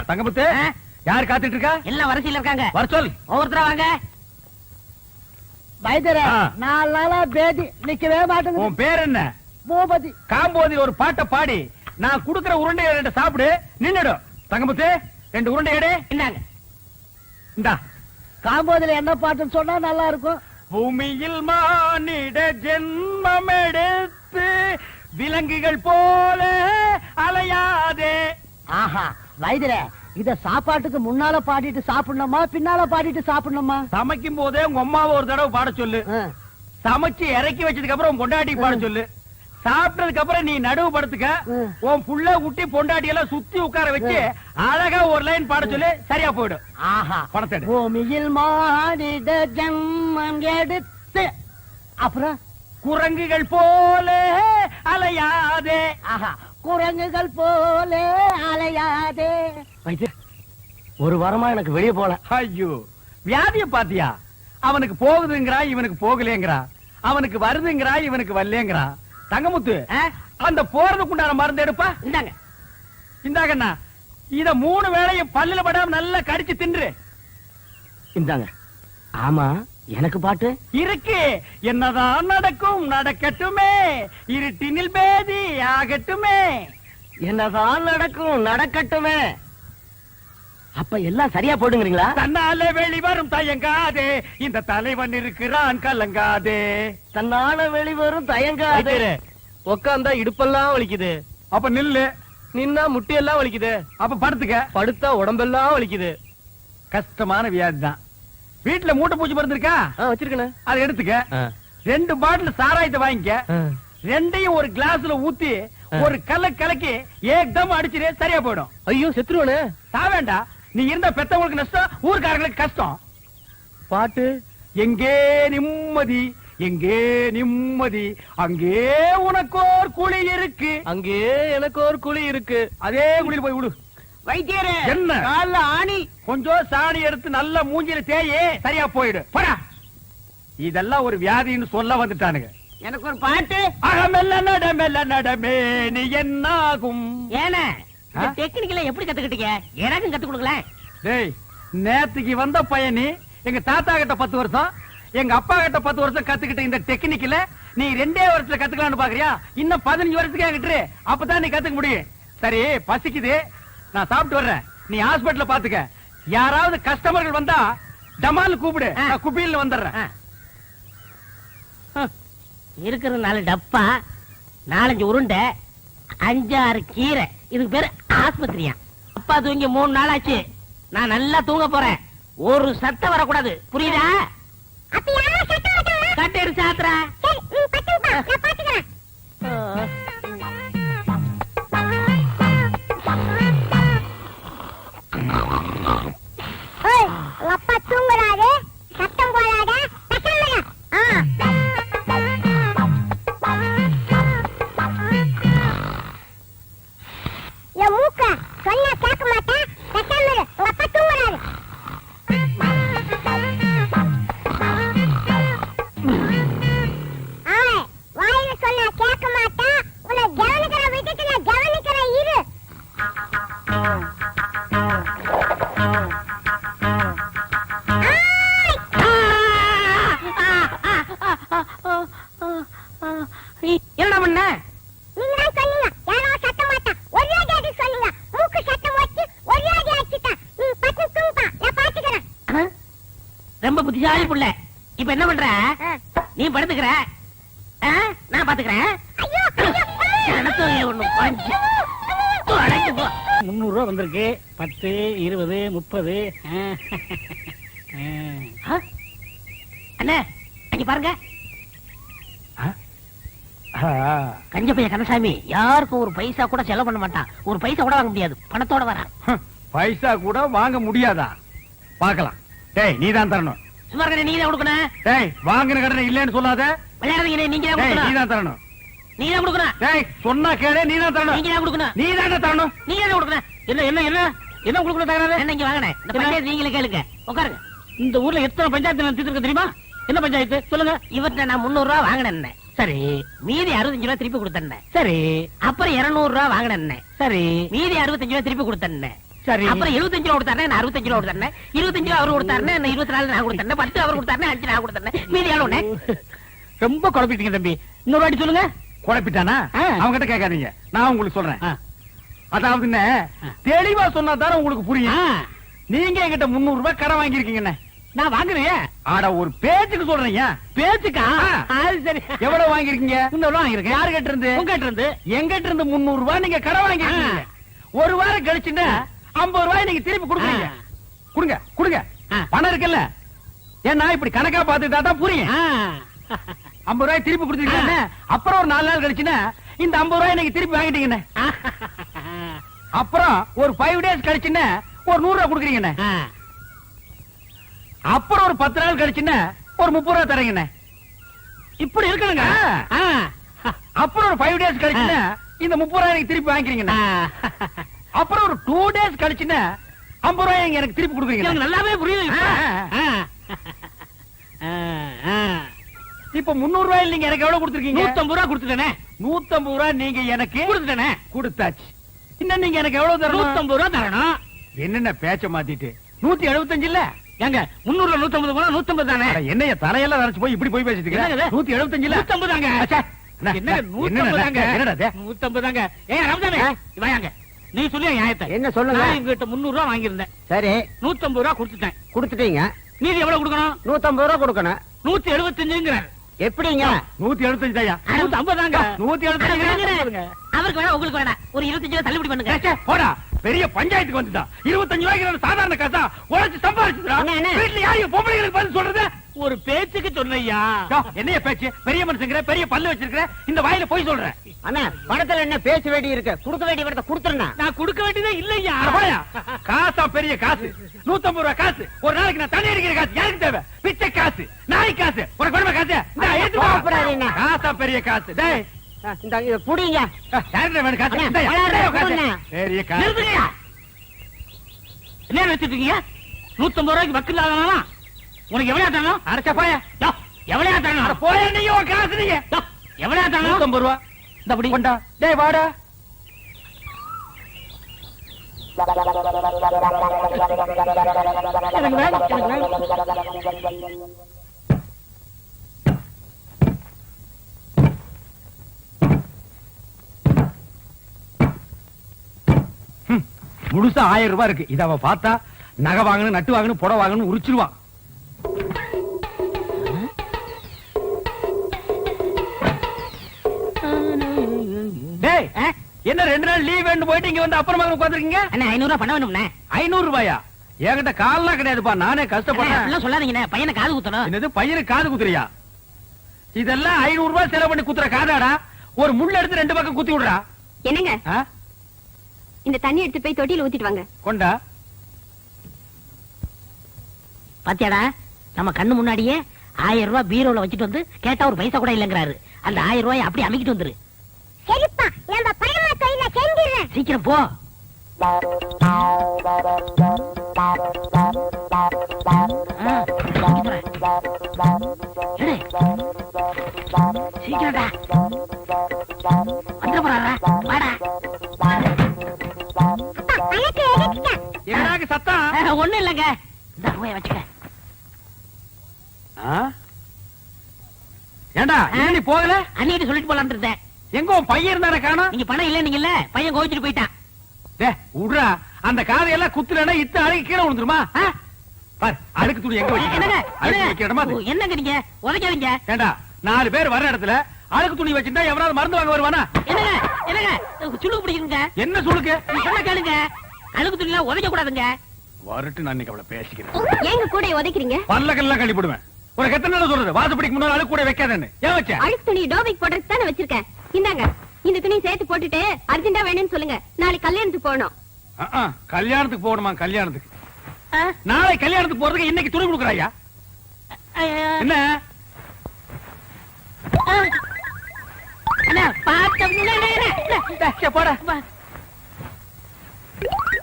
தங்கமுத்து, யார் காத்துட்டு இருக்கா? எல்லாம் வரிசையில இருக்காங்க. வர சொல். ஒவ்வொருத்தரா வாங்க. வைத்தியரே, 4 நாளா பேதி நிக்கவே மாட்டேங்குது. உன் பேர் என்ன? பூபதி. காம்போதி ஒரு பாட்டை பாடி நான் குடுக்கிற உருண்டையை 2 சாப்பிடு, நின்னுடும். தங்கமுத்து, 2 உருண்டை எடு. இந்தாங்க. இந்தா. காம்போதில என்ன பாட்டுன்னு சொன்னா நல்லா இருக்கும். பூமியில் மானிட ஜென்மம் எடுத்து விலங்குகள் போல அலையாதே. ஆஹா, வைத்தியரே, இத சாப்பாட்டுக்கு முன்னால பாடிட்டு சாப்பிடணுமா பின்னால பாடிட்டு சாப்பிடணுமா? சமைக்கும் போதே உங்க அம்மாவை ஒரு தடவை பாட சொல்லு. சமைச்சு இறக்கி வச்சதுக்கு அப்புறம் உன் பொண்டாட்டி பாட சொல்லு. சாப்பிட்டதுக்கு அப்புறம் நீ நடுவு படுத்துக்க. உன் புள்ள குட்டி பொண்டாட்டி எல்லாம் சுத்தி உட்கார வச்சு அழகா ஒரு லைன் பாட சொல்லு, சரியா போயிடும். ஆஹா, பணத்தை பூமியில் மானிட ஜென்மம் எடுத்து அப்புறம் குரங்குகள் போல அலையாதே. ஆஹா, குரங்குகள் போல அலையாதே. ஒரு வாரமா எனக்கு வெளியே போல. ஐயோ, வியாதிய பாத்தியா? அவனுக்கு போகுதுங்கிறா, இவனுக்கு போகலேங்கிறா. அவனுக்கு வருதுங்கிறா, இவனுக்கு வரலேங்கிறா. தங்கமுத்து, அந்த போறதுக்குண்டான மருந்து எடுப்பா. இந்தாங்க. இந்தாங்கண்ணா, இத 3 வேளையும் பல்லுல படாம நல்லா கடிச்சு தின்று. இந்தாங்க. ஆமா, எனக்கு பாட்டு இருக்கு. என்னதான் நடக்கும் நடக்கட்டுமே, இருட்டினில் பேதி ஆகட்டுமே. என்னதான் நடக்கும் நடக்கட்டுமே. அப்ப எல்லாம் சரியா போடுங்கிறீங்களா? தன்னால வெளிவரும் தயங்காதே, இந்த தலைவன் இருக்கிறான் கலங்காதே. தன்னால வெளிவரும் தயங்காதே. உக்காந்தா இடுப்பெல்லாம் வலிக்குது. அப்ப நில்லு. நின்னா முட்டியெல்லாம் வலிக்குது. அப்ப படுத்துக்க. படுத்தா உடம்பெல்லாம் வலிக்குது. கஷ்டமான வியாதி தான். வீட்டுல மூட்டை பூச்சி மருந்து இருக்கா? வச்சிருக்கேன். அதை எடுத்துக்க. 2 பாட்டில் சாராயத்தை வாங்கிக்க. 2ஐயும் ஒரு கிளாஸ்ல ஊத்தி ஒரு கலக்கி ஏக்தம் அடிச்சிரு, சரியா போயிடும். ஐயோ, செத்துருவனே. சாவேண்டா. நீ இருந்த பெத்தவங்களுக்கு நஷ்டம், ஊர்க்காரங்களுக்கு கஷ்டம். பாட்டு எங்கே நிம்மதி, எங்கே நிம்மதி, அங்கே உனக்கோர் குழி இருக்கு, அங்கே எனக்கு ஒரு குழி இருக்கு. அதே குழியில் போய் விடு. வைத்தியரே, என்ன கால்ல ஆணி. கொஞ்சம் சாணி எடுத்து நல்ல மூஞ்சில தேயே, சரியா போயிடு. போடா. இதெல்லாம் ஒரு வியாதின்னு சொல்ல வந்துட்டானுங்க. எனக்கு ஒரு பாட்டு. அகமெல்ல நடமெல்ல நடமே நீ என்னாகும். ஏன டெக்னிக்கல எப்படி கத்துக்கிட்டீங்க? எனக்கும் கத்து கொடுக்கல. டேய், நேத்துக்கு வந்த பையனி எங்க தாத்தா கிட்ட 10 வருஷம், எங்க அப்பா கிட்ட 10 வருஷம் கத்துக்கிட்ட இந்த டெக்னிக்கல நீ 2 வருஷத்துல கத்துக்கலாம்னு பாக்குறியா? இன்னும் 15 வருஷத்துக்கு என்கிட்ட, அப்பதான் நீ கத்துக்க முடியும். சரி, பசிக்குது, நான் சாப்பிட்டு வர்றேன். நீ ஹாஸ்பிடல்ல பாத்துக்க. யாராவது கஸ்டமர்கள் வந்தா டமால் கூப்பிடு, நான் குப்பியில் வந்துடுறேன். இருக்கிற 4 டப்பா, 4-5 உருண்டை, 5-6 கீரை. இதுக்கு பேரு ஆஸ்பத்திரியா? அப்பா தூங்கி 3 நாள் ஆச்சு. நான் நல்லா தூங்க போறேன். ஒரு சத்தம் வரக்கூடாது, புரியுதா? கட்டேரு சாத்திரா. அப்பா தூங்குறாரு, சத்தம் போடாத. மூக்க சொன்னா கேட்க மாட்டேன். உங்க அப்பா தூங்குறாரு. வாயில சொன்னா கேட்க மாட்டேன். உன்னை கவனிக்கிற விட்டுட்டு நான் கவனிக்கிறேன், இரு. என்ன பண்ண? நீங்க தான் சொன்னீங்க யாரோ சத்த மாட்டா, ஒரே அடி சொன்னீங்க. மூக்கு சத்தம் வச்சு ஒரே அடி அடிச்சிட்டா. நீ பட்டு தூங்குப்பா, நான் பாத்துக்கிறேன். ரொம்ப புத்திசாலி புள்ள. இப்ப என்ன பண்ற? நீ படுத்துக்கிற, நான் பாத்துக்கிறேன். ஐயோ, 300 ரூபா வந்திருக்கு. 10, 20, 30. அண்ணே, அங்க பாருங்க. கஞ்ச பைய கந்தசாமி யாருக்கும் ஒரு பைசா கூட செலவு பண்ண மாட்டான். ஒரு பைசா கூட வாங்க முடியாது, பணத்தோட வரான். பைசா கூட வாங்க முடியாதா? பாக்கலாம். டேய், நீ தான் தரணும். சும்மா இருக்க, நீங்க தான் கொடுக்கணும். டேய், வாங்கின கடனை இல்லன்னு சொல்லாத. விளையாடுறீங்க, நீங்க தான் நீ கொடுக்கணும். தான் தரணும். நீங்க தான் கொடுக்கணும். டேய், சொன்னா கேளு, நீ தான் தரணும். நீங்க தான் கொடுக்கணும். நீ தான் தரணும். நீங்க தான் கொடுக்கணும். என்ன என்ன என்ன என்ன கொடுக்கணும் தகராறு? என்ன இங்க வாங்கினேன். இந்த பஞ்சாயத்து நீங்களே கேளுங்க, உட்காருங்க. இந்த ஊர்ல எத்தனை பஞ்சாயத்து நடத்திட்டு தெரியுமா? என்ன பஞ்சாயத்து சொல்லுங்க. இவர்கிட்ட நான் 300 ரூபா வாங்கினேன். சரி. மீதி 65 ரூபா திருப்பி கொடுத்தேன். சரி. அப்புறம் 200 ரூபா வாங்கினேன். சரி. மீதி 65 ரூபா திருப்பி கொடுத்தேன். சரி. அப்புறம் 75 ரூபா கொடுத்தாருன்னா நான் 65 ரூபா கொடுத்தாருன்னு 25 ரூபா அவரு கொடுத்தாருன்னா 24 நான் கொடுத்தேன் 10 அவர் கொடுத்தாருன்னா 5 நான் கொடுத்தேன் மீதி எவ்வளவு ரொம்ப குழப்பிட்டீங்க தம்பி. இன்னொரு வாட்டி சொல்லுங்க குழப்பிட்டானா? ஆ. அவங்க கிட்ட கேட்காதீங்க, நான் உங்களுக்கு சொல்றேன். அதாவது தெளிவா சொன்னா தானே உங்களுக்கு புரியும். நீங்க என்கிட்ட 300 ரூபாய் கடன் வாங்கிருக்கீங்க. நான் வாங்குறேன். ஆட ஒரு பேச்சுக்கு சொல்றீங்க. பேச்சுக்கா? அது சரி. எவ்வளவு வாங்கிருக்கீங்க? 300 ரூபா வாங்கிருக்கேன். யாரு கிட்ட இருந்து? உங்ககிட்ட இருந்து. எங்கிட்ட இருந்து 300 ரூபாய் நீங்க கடன் வாங்கிருக்கீங்க. ஒரு வாரம் கழிச்சுன்னா 50 ரூபாய் நீங்க திருப்பி கொடுக்குறீங்க. கொடுங்க கொடுங்க, பணம் இருக்குல்ல. ஏன்னா இப்படி கணக்கா பாத்துட்டா தான் புரியும். 50 ரூபாய் திருப்பி கொடுத்துருக்கீங்க. அப்புறம் ஒரு 4 நாள் கழிச்சுன்னா இந்த 50 ரூபாய் நீங்க திருப்பி வாங்கிட்டீங்கண்ணே. அப்புறம் ஒரு 5 டேஸ் கழிச்சுன்னா ஒரு 100 ரூபாய் கொடுக்குறீங்கண்ணே. அப்புறம் ஒரு 10 நாள் கழிச்சுன்னா ஒரு 30 ரூபாய் தரீங்கண்ணே. இப்படி இருக்கணுங்க. அப்புறம் ஒரு 5 டேஸ் கழிச்சுன்னா இந்த 30 ரூபாய் எனக்கு திருப்பி வாங்கிக்கிறீங்கண்ணே. அப்புறம் ஒரு 2 டேஸ் கழிச்சுன்னா 50 ரூபாய் எனக்கு திருப்பி கொடுக்குறீங்க. நல்லாவே புரியுது. இப்ப 300 ரூபாய் நீங்க எனக்கு எவ்வளவு கொடுத்துருக்கீங்க? 150 ரூபா கொடுத்துட்டேனே. 150 ரூபாய் நீங்க எனக்கு கொடுத்துட்டேனே. கொடுத்தாச்சு. இன்னும் நீங்க எனக்கு எவ்வளவு தரணும்? 150 ரூபா தரணும். என்னென்ன பேச்ச மாத்திட்டு 175 இல்ல? ஏங்க 300 150 போனா 150 தானே. அட, என்னைய தலையெல்லாம் நரைச்சு போய் இப்படி போய் பேசிட்டு இருக்க? என்னங்க இது? 175 இல்ல? 150 தாங்க. அச்சே, என்னங்க 150 தாங்க. என்னடா இது? 150 தாங்க. ஏங்க ரமதானே வாங்க. நீ சொல்லி நியாயத்தை. என்ன சொல்லுங்க? நான் உங்ககிட்ட 300 ரூபா வாங்கியிருந்தேன். சரி 150 ரூபா கொடுத்துட்டேன். கொடுத்துட்டீங்க. மீதி எவ்வளவு கொடுக்கணும்? 150 ரூபா கொடுக்கணும். 175ங்கறார். எப்படிங்க? 175 தாயா? 150 தாங்க. 175. அவருக்கு வேணா உங்களுக்கு வேணா ஒரு 25 ரூபா தள்ளுபடி பண்ணுங்க. அச்சே, போடா. பெரிய பஞ்சாயத்துக்கு வந்துட்டா. 25 ரூபாய்க்கு சாதாரண காசா உழைச்சு சம்பாதிச்சுடா. அண்ணே. வீட்டுல யாரையும் பொம்பளைங்களுக்கு பதில் சொல்றது? ஒரு பேச்சுக்கு சொன்னையா. என்னைய பேச்சு? பெரிய மனுஷங்கிற, பெரிய பல்லு வச்சிருக்கிற, இந்த வாயில போய் சொல்றேன். அண்ணா பணத்துல என்ன பேச வேண்டி இருக்கு? கொடுக்க வேண்டிய பணத்தை கொடுத்துருண்ணா. நான் கொடுக்க வேண்டியதே இல்லையா. அட போயா. காசா பெரிய காசு. 150 ரூபாய் காசு. ஒரு நாளைக்கு நான் தண்ணி அடிக்கிற காசு யாருக்கு தேவை? பிச்சை காசு, நாய் காசு, ஒரு குடும்ப காசு. இந்தா, எடுத்து வா. கோபப்படாதீங்க. காசா பெரிய காசு. டேய், இந்த இத புடிங்க. யாருக்கு வேணும் காசு? அண்ணே, இந்தாயா, பணம் இந்தாயா காசு. கொடுங்க. பெரிய காசு. நிறுத்துங்கய்யா. என்ன வச்சிட்டு இருக்கீங்க? 150 ரூபாய்க்கு வக்கில் ஆகணுமா? உனக்கு எவ்வளவு தரணும்? அரைச்சா போயா. எவ்வளவு அட தரணும்? போயா, நீங்க உன் காசு நீங்க. எவ்வளவு தரணும்? 150 ரூபா. இந்த அப்படி கொண்டா. டேய் வாடா. எனக்கு வேணும், எனக்கு வேணும். முழுசா 1000 ரூபாய் இருக்கு. இத அவ பார்த்தா நகை வாங்கணும், நட்டு வாங்கணும், புடவை வாங்கணும் உரிச்சிருவா. டேய், என்ன 2 நாள் லீவ் வேணும் போயிட்டு இங்க வந்து அப்புறமா உட்கார்ந்திருக்கீங்க? அண்ணா 500 ரூபாய் பண்ண வேணும்ண்ணே. 500 ரூபாயா? என்கிட்ட கால்லாம் கிடையாதுப்பா, நானே கஷ்டப்படுறேன். அப்படிலாம் சொல்லாதீங்கண்ணே. பையனை காது குத்தணும். என்னது பையனுக்கு காது குத்துறியா? இதெல்லாம் 500 ரூபாய் செலவு பண்ணி குத்துற காதாடா. ஒரு முள்ள எடுத்து 2 பக்கம் குத்தி விடுறா. என்னங்க ஆ? இந்த தண்ணி எடுத்து போய் தொட்டியில ஊத்திட்டு வாங்க. கொண்டா. பாத்தியாடா, நம்ம கண்ணு முன்னாடியே 1000 ரூபாய் பீரோல வச்சுட்டு வந்து கேட்டா ஒரு பைசா கூட இல்லங்கிறாரு. அந்த 1000 ரூபாய் அப்படி அமைக்கிட்டு வந்துரு. சரிப்பா, நம்ம பணமா தொழில செஞ்சிடுறேன். சீக்கிரம் போ. சீக்கிரம்டா வந்துட போறாரா? வாடா. அப்பா, பணத்தை எடுத்துட்டேன். என்னடாக்கு சத்தம்? ஒண்ணும் இல்லங்க. இந்த ரூபாய் வச்சுக்க. ஆ? ஏண்டா ஏன் நீ போகல? அன்னிட்டு சொல்லிட்டு போலான்னு இருந்தேன். எங்க உன் பையன் இருந்தானே காணோம்? நீங்க பணம் இல்லன்னீங்கல்ல, பையன் கோவிச்சுட்டு போயிட்டான். டேய் உடுறா, அந்த காதையெல்லாம் குத்துலனா இத்த அழுக்கு கீழே விழுந்துருமா? பார், அழுக்கு துணி எங்க என்னங்க வச்சிருக்க? அழுக்கு வைக்கிற இடமா அது? என்னங்க நீங்க உதைக்காதீங்க. ஏண்டா 4 பேர் வர இடத்துல அழுக்கு துணி வச்சிருந்தா எவனாவது மருந்து வாங்க வருவானா? என்னங்க என்னங்க சுளுக்கு பிடிக்குங்க. என்ன சொல்லுங்க? நீ சொன்ன கேளுங்க. அழுக்கு துணிலாம் உதைக்க கூடாதுங்க. வரட்டு நான் இன்னைக்கு அவளை பேசிக்கிறேன். ஏங்க கூட உதைக்கிறீங்க? பல்லக்கெல்லாம் கழிப்பிடுவேன். உனக்கு எத்தனை நாள் சொல்றது வாசப்படிக்கு முன்னால அழுக்கு கூட வைக்காதேன்னு? ஏன் வச்ச? அழுக்கு துணி டோபிக் போடுறதுக்கு தானே வச்சிருக்கேன். இந்தாங்க, இந்த துணி சேர்த்து போட்டுட்டு அர்ஜென்டா வேணும்னு சொல்லுங்க. நாளைக்கு கல்யாணத்துக்கு போகணும். கல்யாணத்துக்கு போகணுமா? கல்யாணத்துக்கு ஆ? நாளை கல்யாணத்துக்கு போறதுக்கு இன்னைக்கு துணி கொடுக்குறாயா? என்ன அண்ணா பாத்து போட?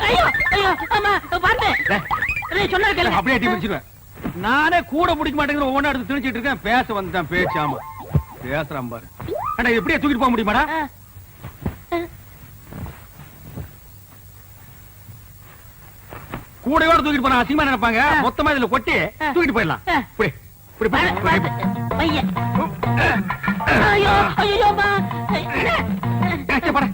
ஐயோ ஐயோ அம்மா பாத்து சொன்னா கேளுங்க. அப்படியே அடி பிடிச்சிருவேன். நானே கூட பிடிக்க மாட்டேங்கிற ஒவ்வொன்றா எடுத்து திணிச்சிட்டு இருக்கேன். பேச வந்துட்டான் பேசாம பேசுறான் பாரு. அண்ணா எப்படியே தூக்கிட்டு போக முடியுமாடா? கூடையோட தூக்கிட்டு போனா அசிங்கமா நினைப்பாங்க. மொத்தமா இதுல கொட்டி தூக்கிட்டு போயிடலாம். இப்படி இப்படி போய் பையன் ஐயோ ஐயோ அம்மா. பட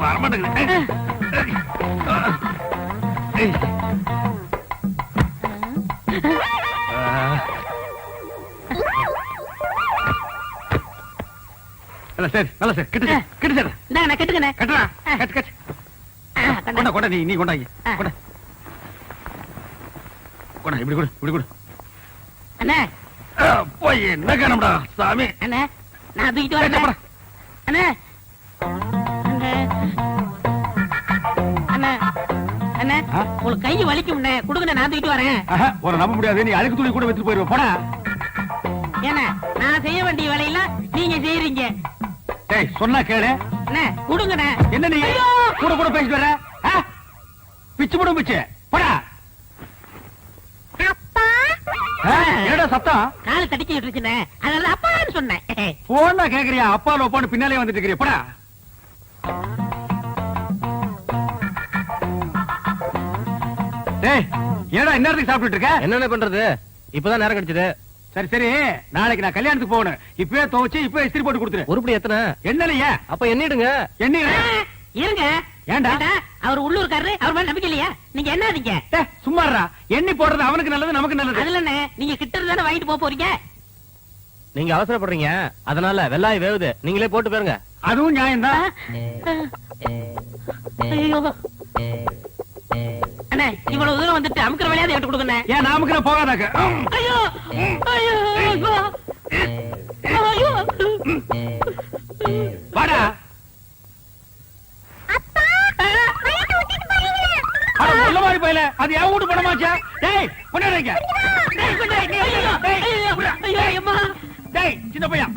வரமாட்டேங்குது. சரி நல்ல சார் கிட்ட கிட்ட சார் இந்தாங்க நான் கட்டுக்கண்ணே. கட்டுறா கட்டு கட்டு கொண்டா கொண்டா நீ கொண்டாங்க கொண்டா கொண்டா இப்படி கொடு இப்படி கொடு. அண்ணே போய் என்ன காணம்டா சாமி. அண்ணே நான் தூக்கிட்டு வரேன். அண்ணே அண்ணே அண்ணே அண்ணே உங்களுக்கு கை வலிக்கும்ண்ணே, கொடுங்கண்ணே நான் தூக்கிட்டு வரேன். ஒரு நம்ப முடியாது, நீ அழுக்கு துணி கூட வச்சுட்டு போயிருவ. போடா. ஏண்ணே நான் செய்ய வேண்டிய வேலையெல்லாம் நீங்க செய்யறீங்க. டேய் சொன்னா கேளு. அண்ணே கொடுங்கண்ணே. என்ன நீ கூட கூட பேசிட்டு வர? பிச்சு போடும் பிச்சு. போடா. என்னடா சத்தம்? கால் தடிச்சு விட்டுருச்சுண்ணே, அதனால அப்பான்னு சொன்னேன். போனா கேக்குறியா? அப்பால ஒப்பான்னு பின்னாலே வந்துட்டு இருக்கிறியா? போடா. டேய் என்னடா இந்நேரத்துக்கு சாப்பிட்டுட்டு இருக்க? என்னென்ன பண்றது, இப்பதான் நேரம் கிடைச்சது. சரி சரி, நாளைக்கு நான் கல்யாணத்துக்கு போகணும். இப்பவே துவச்சு இப்பவே இஸ்திரி போட்டு கொடுத்துரு. உருப்படி எத்தனை? என்னலையா? அப்ப எண்ணிடுங்க. என்ன இருங்க. ஏண்டா? அவர் உள்ளூர்காரரு, அவர் மேல நம்பிக்கை இல்லையா? நீங்க என்ன நீங்க சும்மாறா. எண்ணி போடுறது அவனுக்கு நல்லது நமக்கு நல்லது. அதுல என்ன, நீங்க கிட்ட இருந்தானே வாங்கிட்டு போக போறீங்க. நீங்க அவசரப்படுறீங்க, அதனால வெள்ளாய் வேவுது, நீங்களே போட்டு போயிருங்க. அதுவும் நியாயம்தான். ஐயோ அண்ணே, இவ்வளவு தூரம் வந்துட்டு அமுக்கிற வேலையாவது என்கிட்ட கொடுங்க. ஏன் நாமுக்கு போகாதாக்க? ஐயோ ஐயோ ஐயோ வாடா. உள்ள மாதிரி போயில அது என் வீட்டு பணமாச்சா? டேய் கொண்டாடுங்க. டேய் சின்ன பையன்